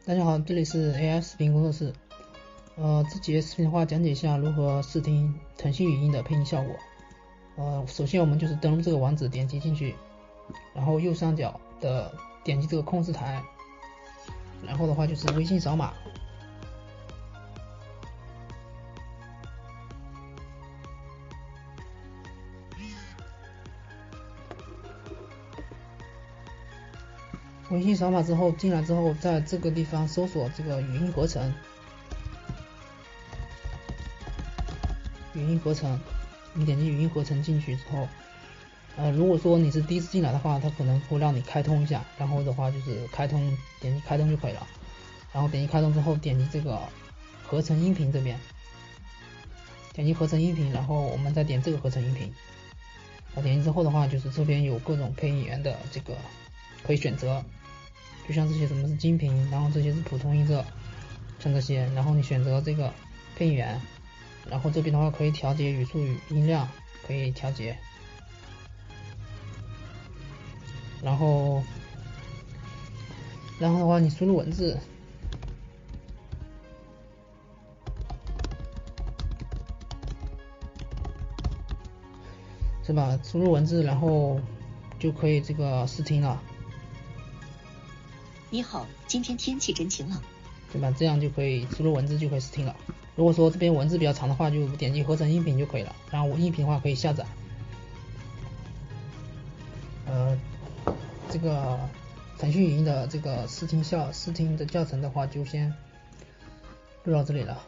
大家好，这里是 AI 视频工作室。这节视频的话讲解一下如何试听腾讯语音的配音效果。首先我们就是登录这个网址，点击进去，然后右上角的点击这个控制台，然后的话就是微信扫码。微信扫码之后进来之后，在这个地方搜索这个语音合成，你点击语音合成进去之后，如果说你是第一次进来的话，它可能会让你开通一下，然后的话就是点击开通就可以了。然后点击开通之后，点击这个合成音频这边，点击合成音频，然后我们再点这个合成音频。点击之后的话，就是这边有各种配音员的这个可以选择，就像这些什么是精频，然后这些是普通音色，像这些，然后你选择这个配音员，然后这边的话可以调节语速音量，可以调节，然后的话你输入文字，是吧？输入文字，然后就可以这个试听了。你好，今天天气真晴朗，对吧？这样就可以输入文字就可以试听了。如果说这边文字比较长的话，就点击合成音频就可以了。然后音频的话可以下载。这个腾讯语音的这个试听的教程的话，就先录到这里了。